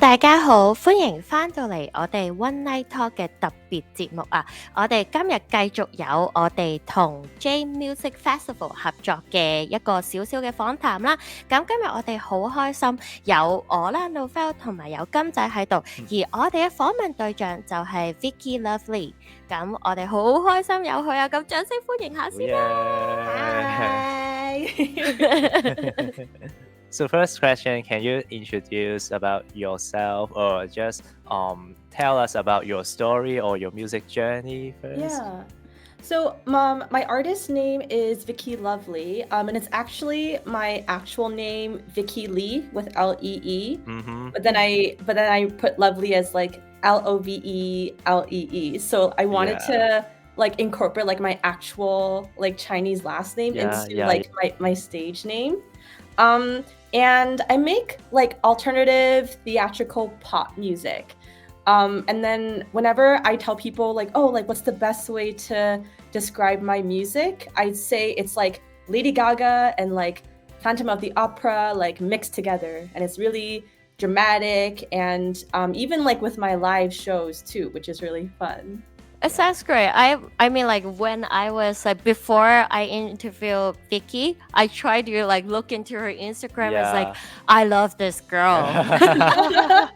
大家好，歡迎返到嚟我哋 OneNightTalk 嘅特別節目啊！我哋今日繼續有我哋同 Jade Music Festival 合作嘅一個小小嘅訪談啦。咁今日我哋好開心有我啦 Novelle 同埋有金仔喺度，而我哋嘅訪問對象就係 Vicki Lovelee。咁我哋好開心有佢啊！咁掌聲歡迎下先啦！ Hi! So first question, can you introduce about yourself or just tell us about your story or your music journey first? Yeah. So my artist name is Vicki Lovelee, and it's actually my actual name, Vicki Lee with L-E-E. Mm-hmm. But then I put Lovelee as like L-O-V-E-L-E-E. So I wanted to like incorporate like my actual like Chinese last name into like my stage name. And I make like alternative theatrical pop music. And then whenever I tell people like, oh, like what's the best way to describe my music? I'd say it's like Lady Gaga and like Phantom of the Opera like mixed together. And it's really dramatic and even like with my live shows too, which is really fun. It sounds great. I mean, like when I was like before I interviewed Vicki, I tried to like look into her Instagram. It's like I love this girl. I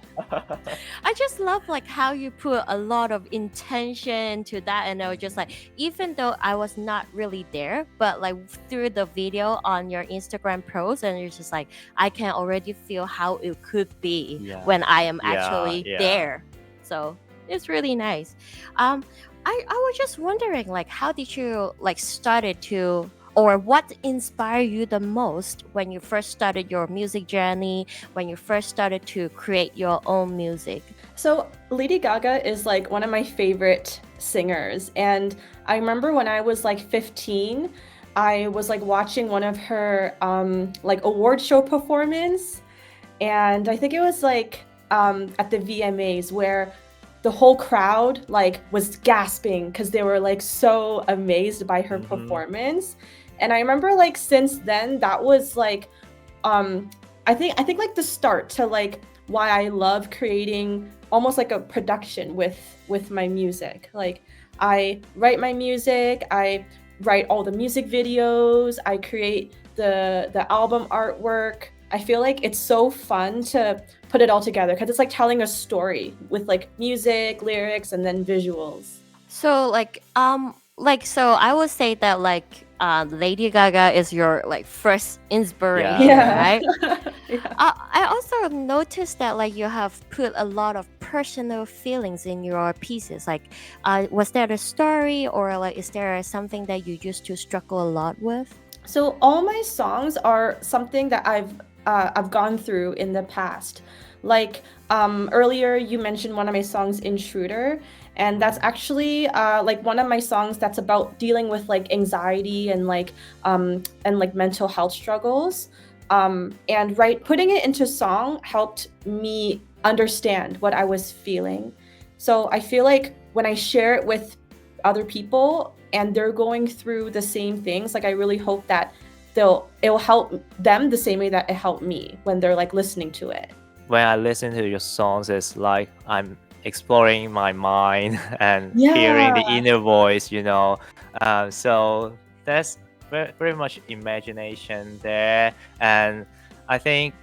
just love like how you put a lot of intention to that, and I was just like, even though I was not really there, but like through the video on your Instagram post, and it's just like I can already feel how it could be when I am actually there. So it's really nice. I was just wondering, like, how did you like started to, or what inspired you the most when you first started your music journey, when you first started to create your own music? So Lady Gaga is like one of my favorite singers, and I remember when I was like 15, I was like watching one of her like award show performance, and I think it was like at the VMAs where the whole crowd like was gasping because they were like so amazed by her performance. And I remember like since then that was like I think like the start to like why I love creating almost like a production with my music. Like I write my music, I write all the music videos, I create the album artwork. I feel like it's so fun to put it all together because it's like telling a story with like music, lyrics, and then visuals. So so I would say that like Lady Gaga is your like first inspiration, right? I also noticed that like you have put a lot of personal feelings in your pieces. Like, was there a story or like is there something that you used to struggle a lot with? So all my songs are something that I've gone through in the past. Like earlier you mentioned one of my songs, Intruder, and that's actually like one of my songs that's about dealing with like anxiety and like mental health struggles. And putting it into song helped me understand what I was feeling. So I feel like when I share it with other people and they're going through the same things, like I really hope that it will help them the same way that it helped me when they're like listening to it. When I listen to your songs, it's like I'm exploring my mind and hearing the inner voice, you know. So there's very much imagination there, and I think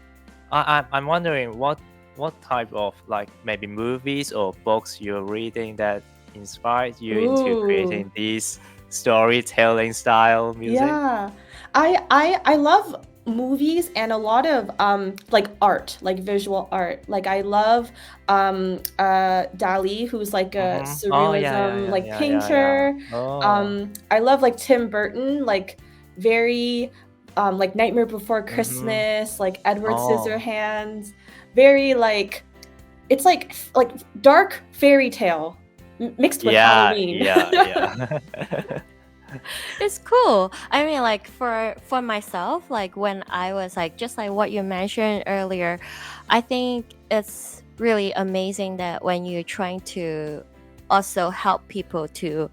I'm wondering what type of like maybe movies or books you're reading that inspired you into creating these storytelling style music. I love movies and a lot of like art, like visual art. Like I love Dali, who's like a surrealism painter. I love like Tim Burton, like very like Nightmare Before Christmas, like Edward Scissorhands, very like it's like dark fairy tale mixed with Halloween. It's cool. I mean, like for myself, like when I was like just like what you mentioned earlier, I think it's really amazing that when you're trying to also help people to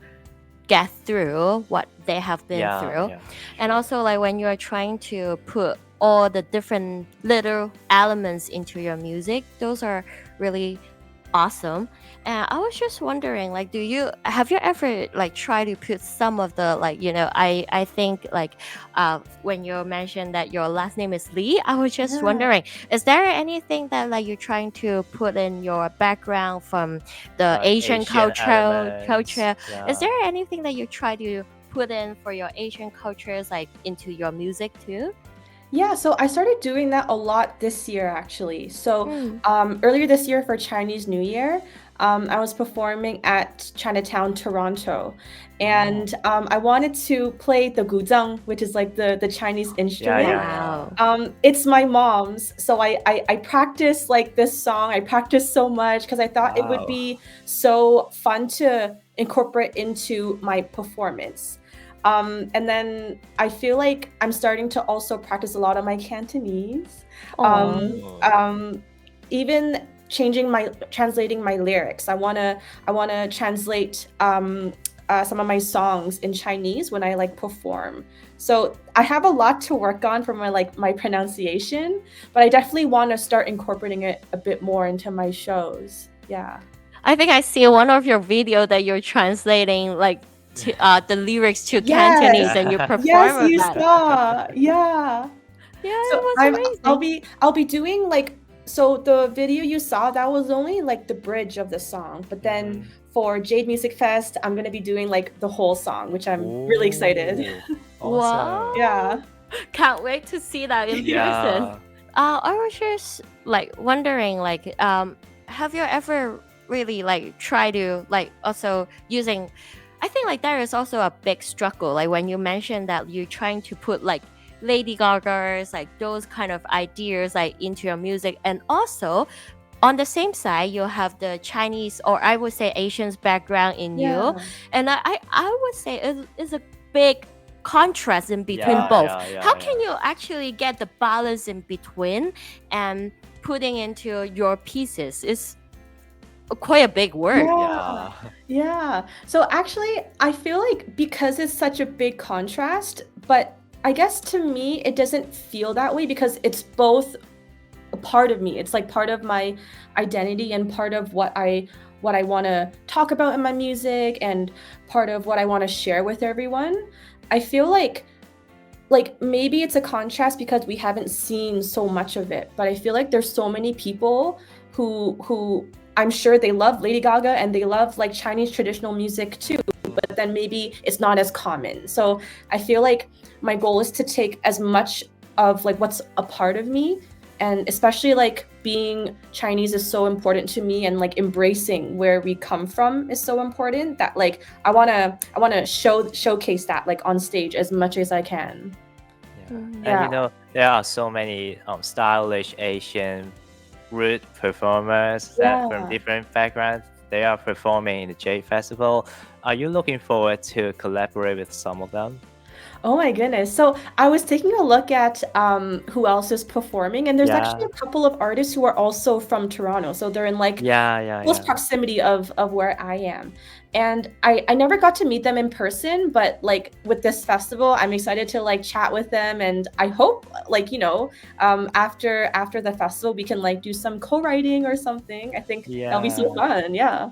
get through what they have been through, and also like when you're trying to put all the different little elements into your music, those are really awesome. And I was just wondering, like, have you ever like tried to put some of the, like, I think like when you mentioned that your last name is Lee, I was just wondering, is there anything that like you're trying to put in your background from the Asian culture? Is there anything that you try to put in for your Asian cultures, like into your music too? Yeah, so I started doing that a lot this year, actually. So earlier this year for Chinese New Year, I was performing at Chinatown, Toronto. And I wanted to play the guzheng, which is like the Chinese instrument. Wow. It's my mom's. So I practiced like this song. I practiced so much because I thought it would be so fun to incorporate into my performance. And then I feel like I'm starting to also practice a lot of my Cantonese. Even translating my lyrics. I wanna translate some of my songs in Chinese when I like perform. So I have a lot to work on for my pronunciation, but I definitely want to start incorporating it a bit more into my shows. Yeah. I think I see one of your video that you're translating like the lyrics to Cantonese, and you perform yes, you that. saw. Yeah. Yeah, So it was amazing. I'll be doing like, so the video you saw, that was only like the bridge of the song, but then for Jade Music Fest, I'm gonna be doing like the whole song, which I'm really excited. Awesome. Wow. Yeah. Can't wait to see that in person. I was just like wondering, like, have you ever really like try to like also using, I think like there is also a big struggle, like when you mentioned that you're trying to put like Lady Gaga's, like those kind of ideas like into your music, and also on the same side you have the Chinese, or I would say Asian's background in you, and I would say it's a big contrast in between both. How can you actually get the balance in between and putting into your pieces? Is quite a big word. Yeah. So actually, I feel like because it's such a big contrast, but I guess to me, it doesn't feel that way because it's both a part of me. It's like part of my identity and part of what I want to talk about in my music and part of what I want to share with everyone. I feel like maybe it's a contrast because we haven't seen so much of it, but I feel like there's so many people who I'm sure they love Lady Gaga and they love like Chinese traditional music too, but then maybe it's not as common. So I feel like my goal is to take as much of like what's a part of me, and especially like being Chinese is so important to me, and like embracing where we come from is so important that like I wanna showcase that like on stage as much as I can. And you know, there are so many stylish Asian root performers that from different backgrounds. They are performing in the Jade Festival. Are you looking forward to collaborate with some of them? Oh my goodness. So I was taking a look at who else is performing, and there's actually a couple of artists who are also from Toronto. So they're in like close proximity of where I am. And I never got to meet them in person, but like with this festival, I'm excited to like chat with them, and I hope like, you know, after the festival we can like do some co-writing or something. I think that'll be so fun. Yeah.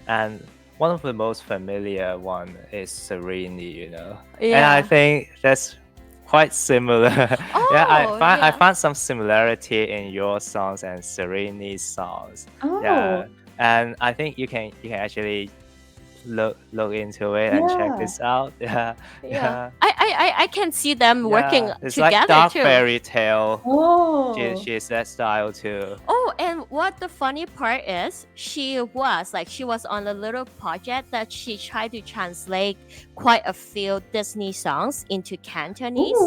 And one of the most familiar one is Serenity, you know. And I think that's quite similar. I found some similarity in your songs and Serenity's songs. And I think you can actually look into it and check this out. I can see them working it's together like dark too. fairy tale. She's that style too. Oh, and what the funny part is, she was on a little project that she tried to translate quite a few Disney songs into Cantonese.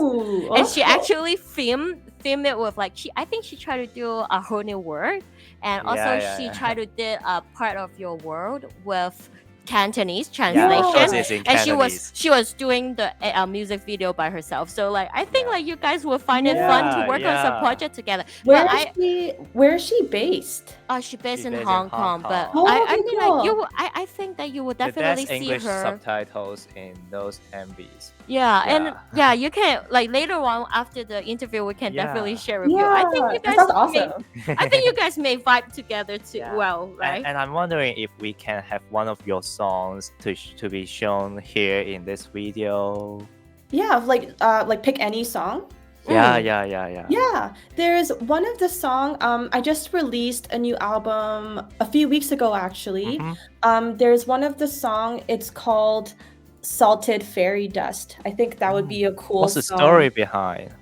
And she actually filmed it with like I think she tried to do a whole new world, and also she tried to do a part of your world with Cantonese translation, in and Cantonese. she was doing the music video by herself. So like I think like you guys will find it fun to work on some project together. Where is she based? She's based in Hong Kong, but Oh, I okay, mean cool. like I think that you will definitely There's see English her. subtitles in those MVs. Yeah, and you can like later on after the interview we can definitely share with you. I think you guys That's awesome. I think you guys may vibe together too well, right? And I'm wondering if we can have one of your songs to be shown here in this video. Yeah, like pick any song. Yeah. There's one of the song. I just released a new album a few weeks ago, actually. There's one of the song. It's called "Salted Fairy Dust." I think that would be a cool. What's the song. story behind?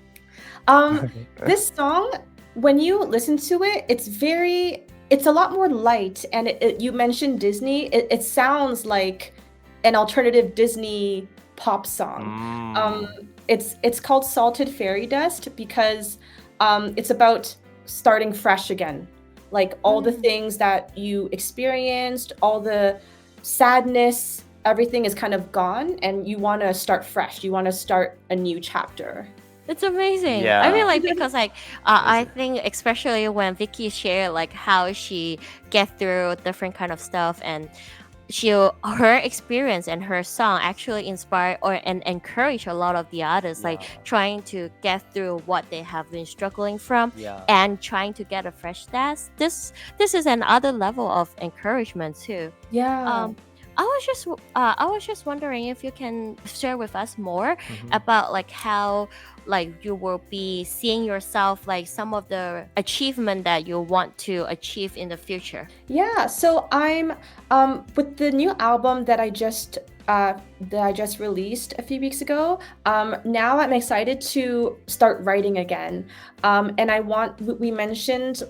This song, when you listen to it, it's a lot more light. And you mentioned Disney. It sounds like an alternative Disney pop song. It's called Salted Fairy Dust because it's about starting fresh again. Like all the things that you experienced, all the sadness, everything is kind of gone and you want to start fresh. You want to start a new chapter. It's amazing. Yeah. I mean, like because like I think especially when Vicki shared like how she get through different kind of stuff and her experience and her song actually inspire and encourage a lot of the others like trying to get through what they have been struggling from and trying to get a fresh start. This is another level of encouragement too. I was just wondering if you can share with us more about like how like you will be seeing yourself like some of the achievement that you want to achieve in the future. Yeah, so I'm with the new album that I just released a few weeks ago. Now I'm excited to start writing again. And we mentioned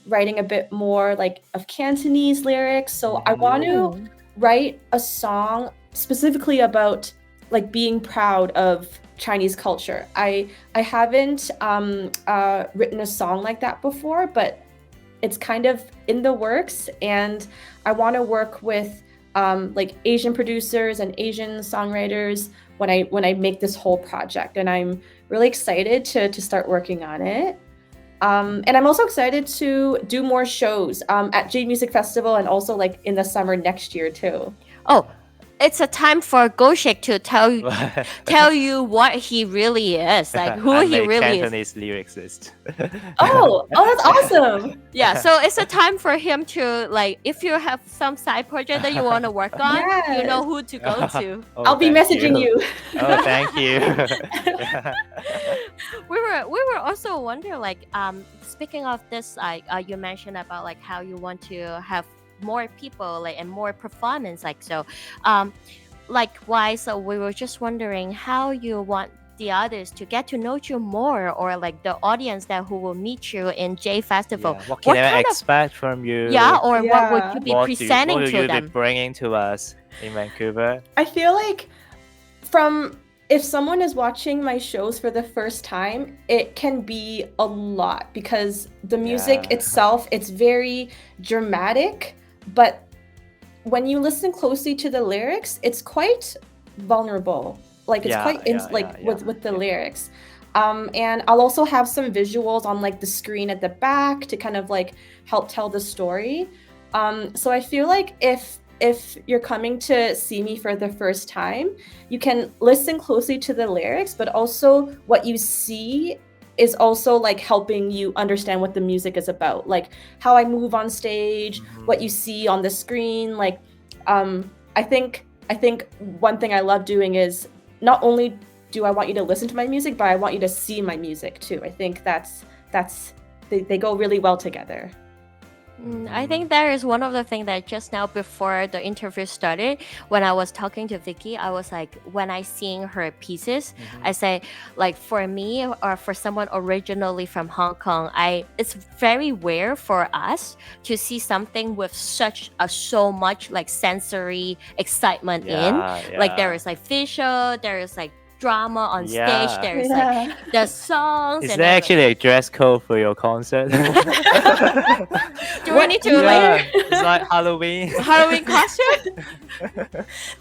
writing a bit more like of Cantonese lyrics. So I want to write a song specifically about like being proud of Chinese culture. I haven't written a song like that before, but it's kind of in the works, and I want to work with like Asian producers and Asian songwriters when I make this whole project, and I'm really excited to start working on it. And I'm also excited to do more shows at Jade Music Festival and also like in the summer next year too. Oh, it's a time for Goshik to tell you what he really is, like who he really Cantonese lyricist. Oh, that's awesome. Yeah, so it's a time for him to like, if you have some side project that you want to work on, you know who to go to. I'll be messaging you. Oh, thank you. We were also wondering like, speaking of this, you mentioned about like how you want to have more people like and more performance like so likewise, so we were just wondering how you want the others to get to know you more, or like the audience who will meet you in J Festival. What can they expect from you? Or what would you be presenting to them? What will you be bringing to us in Vancouver? I feel like if someone is watching my shows for the first time, it can be a lot because the music itself, it's very dramatic. But when you listen closely to the lyrics, it's quite vulnerable. Like it's with the lyrics. And I'll also have some visuals on like the screen at the back to kind of like help tell the story. So I feel like if you're coming to see me for the first time, you can listen closely to the lyrics, but also what you see is also like helping you understand what the music is about, like how I move on stage, what you see on the screen. Like, I think one thing I love doing is not only do I want you to listen to my music, but I want you to see my music too. I think they go really well together. I think that is one of the things that just now before the interview started, when I was talking to Vicki, I was like, when I sing her pieces, I say like for me or for someone originally from Hong Kong, it's very rare for us to see something with so much like sensory excitement in. Like there is like visual, there is like drama on Yeah. stage. There's like the songs. Is and there actually a dress code for your concert? Do we need to like It's like Halloween. Halloween costume?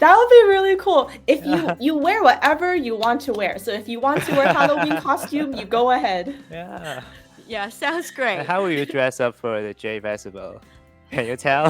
That would be really cool. If you wear whatever you want to wear. So if you want to wear Halloween costume, you go ahead. Yeah. Yeah, sounds great. How will you dress up for the Jade Festival? Can you tell?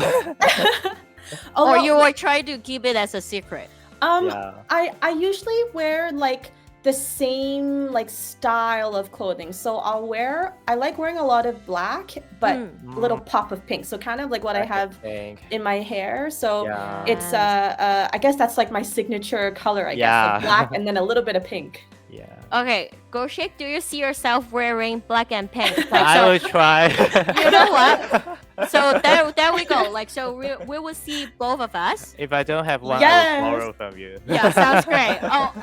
Or you will try to keep it as a secret? I usually wear like the same like style of clothing. So I like wearing a lot of black, but a little pop of pink. So kind of like what I have in my hair. So it's I guess that's like my signature color, I guess. Like black and then a little bit of pink. Yeah. Okay, Go-Shik, do you see yourself wearing black and pink? Like, I will try. You know what? So there we go. Like, so we will see both of us. If I don't have one, I will borrow from you. Yeah, sounds great. Oh,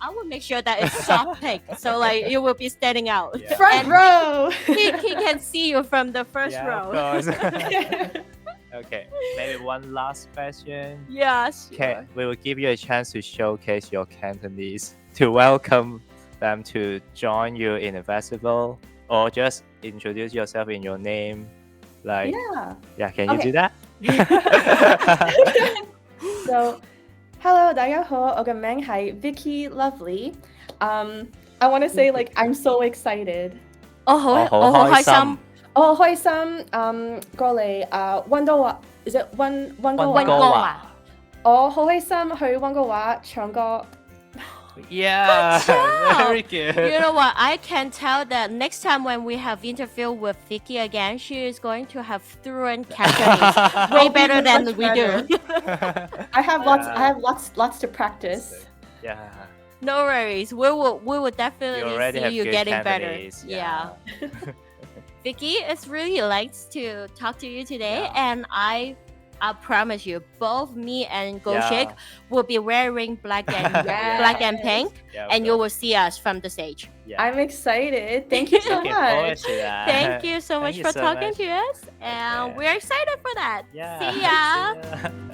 I will make sure that it's soft pink. So like you will be standing out. Yeah. Front row. He can see you from the first row. Of course. Okay, maybe one last question. Yes. Okay, we will give you a chance to showcase your Cantonese to welcome them to join you in the festival, or just introduce yourself in your name. Like, can you do that? So, hello, 大家好，我嘅名係 Vicki Lovelee. I want to say like I'm so excited. 我好開心。我好開心過嚟溫哥華 ，is it 溫哥華？我好開心去溫哥華唱歌。Yeah, very good. You know what? I can tell that next time when we have interview with Vicki again, she is going to have fluent Cantonese, way better than we do. I have lots to practice. Yeah. No worries. We will definitely see you getting Cantonese. better. Yeah. Vicki, it's really nice to talk to you today, and I promise you, both me and Go-Shik will be wearing black and pink, and you will see us from the stage. Yeah. I'm excited. Thank you so much. Thank you so much for talking to us, and we're excited for that. See ya.